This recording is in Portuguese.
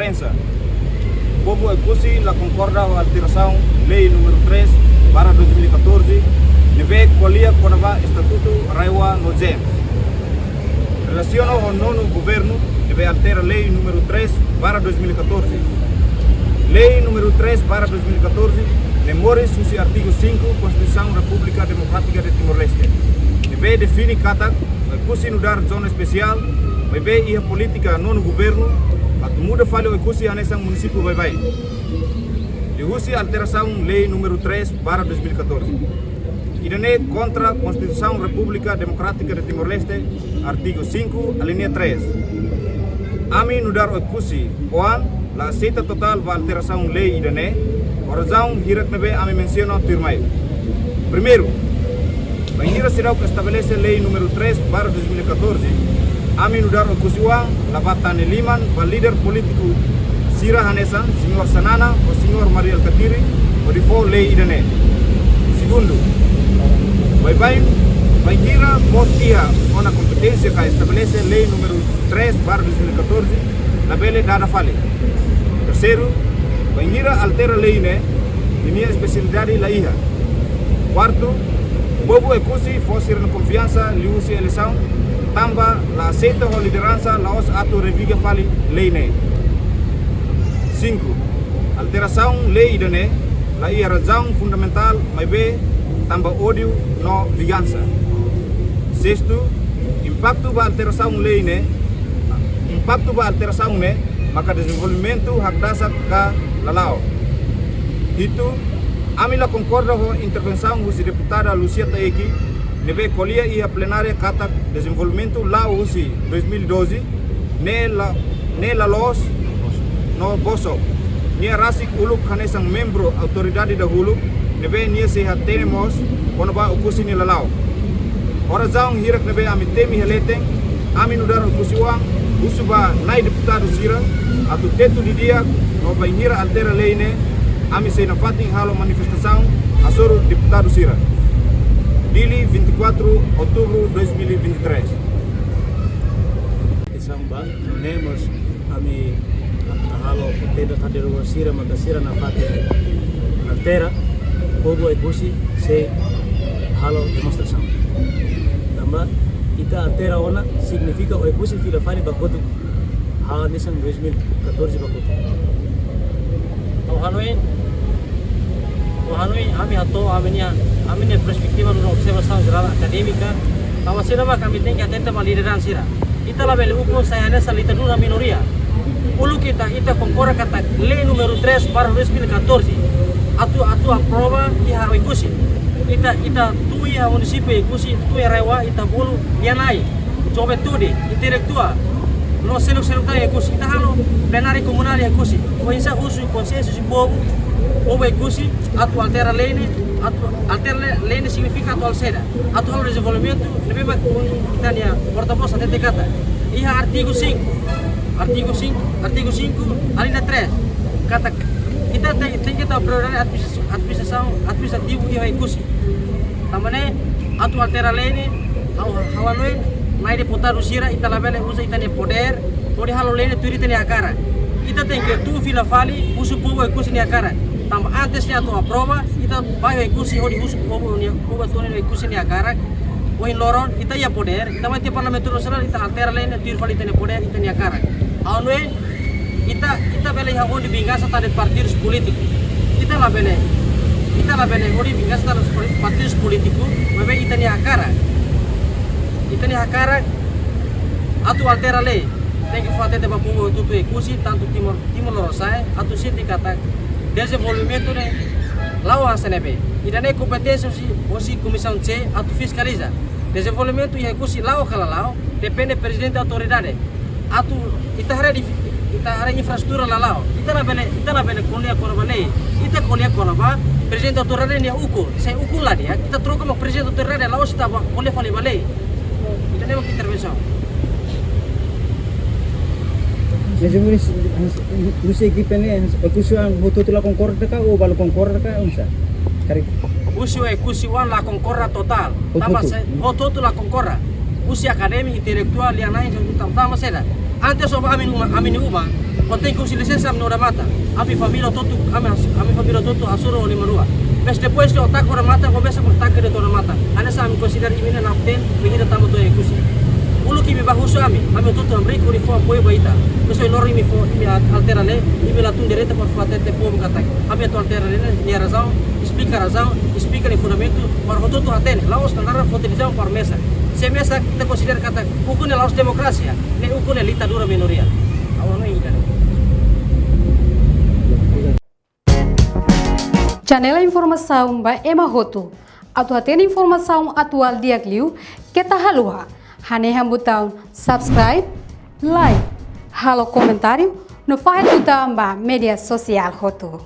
imprensa. Como excusi la concorda a alteração lei número 3 para 2014 deve colia com o estatuto Raiwa no GEM. Relaciona ao nono governo deve alterar lei número 3 para 2014. Lei número 3 para 2014 memória susi artigo 5 Constituição República Democrática de Timor-Leste. Deve define kata excusi nudar zona especial, deve ia política nono governo. Atu muda falho ekusi anesan município vai. Dihusi alteração lei número 3 para 2014. Idane contra a Constituição República Democrática de Timor-Leste, artigo 5, alinea 3. Ami nudar ekusi oan la aceita total va alteração lei idane, razão hirak nebe ami menciona firmai. Primeiro, banhira será que estabelece lei número 3 para 2014. Ami nudar okusiwa labatan liman para líder político Sira Hanesan, Senhor Sanana ou Senhor Mariel Katiri, o default lei idane. Segundo, vai gira potia uma competência que estabelece lei número 3 para 2014, na bele dada fale. Terceiro, vai gira altera lei ne, minha especialidade la iha. Quarto, bobo ekusi fosse na confiança liusi eleição tamba la aceita a liderança la os ato reviga fali lei ne. 5. Alteração lei idane la ia razão fundamental mai be tamba ódio no vingança. 6. Impacto ba alteração lei ne maka desenvolvimento hak dasar ka lalau. Itu amila concorda com intervenção do deputada Lucia Taeki neve colia ia plenária kata desenvolvimento lá usi 2012 ne la los no boso nia rasik uluk kanesang membro autoridade dahulu neve nia sehat tenemos kono ba ukusi ni lalau ora zaung hirak neve ami temi heleteng ami nudar ukusi wang usuba nai deputado sira atu tetu di dia no ba hira altera leine ami se na fating halo manifestação asoro deputado sira Dili 24 Outubro 2023. Isang bang nemos ami halo tenda kader wasira matasira na fate altera povo ekusi se halo demonstração. Tamba ita altera ona significa o ekusi fila fali bakotu ha nisang 2014 bakotu. Hanoi kami atau aminnya perspektif menurut observasi geral akademika tawa sira kami tengah atenta malideran sira kita label ukur saya hanya salita dulu minoria ulu kita concorda kata lei número 3 para 2014 atu aprova iha ikusi kita tu iha município ikusi tu iha Raiwa ita bolu yanai coba tude intelectua no seluk kaya ikusi kita halo plenari komunal ikusi o insa usu konsensus povo Oba ikusi atu altera lene significa atu alceda atu halo desenvolvimento lebih baik tanya portavoz atente kata iha artigo 5 alinea 3 kata kita tem que dar prioridade administrativo iha ikusi tamane atu altera lene hawaloin mai deputado sira ita labele usa itane poder halo lene tu itane akara kita tem que tu fila fali usu povo ikusi ni akara tamba antesnya atau aprova kita bagai kursi hodi usu povo tone kursi ni agara oin loron kita ya poder kita mati parlamento nasional kita altera lain dir fali tene poder kita ni agara aunwe kita bele ha hodi bingasa tade partidos politik kita la bele hodi bingasa tade partidos politiku mabe kita ni agara atu altera lei tem que fazer de povo tutu kursi tanto timor lorosai atu siti kata desenvolvimento ne lawan senebe idane competência osi comissão C atu fiscaliza desenvolvimento ia kusi lao kala lao depende presidente autoridade atu ita hare infrastruktur la lao ita na bene kolia korabane ita kolia koraba presidente autoridade ne ukur sai ukur la dia kita troca mo presidente autoridade lao sta kolia fali bale ita ne intervenção. Jadi musi kipene kusuan hoto la concorda ka o balo concorda ka unsa. Kari. Kusuan la concorda total. Tama hoto la concorda. Usi akademi intelektual yang lain tama seda. Antes soba amin uma Penting kusi lisensi am nora mata. Ami família todo, ami família todo asuro ni marua. Mas depois que eu taco ora mata, começa a tacar de tora mata. Anessa ami considera imina na ten, menina tamu to kusi. Ulu kimi bahusu ami todo amri kuri fo apoio baita. Pessoa lori mi fo mi altera le, mi la tun direita por fazer te pom katak. Ami to altera le ni razão, explica ni fundamento, para todo atene. Laos na nara fotelizão por mesa. Se mesa kita considera kata hukum ni laos demokrasia, ni hukum ni ditadura minoria. Awal ni kan. Janela informação ba Ema Roto. Atu atena informação atual dia Clio, kita halua. Hane botão subscribe, like, halo comentário, no faz botão ba media social Roto.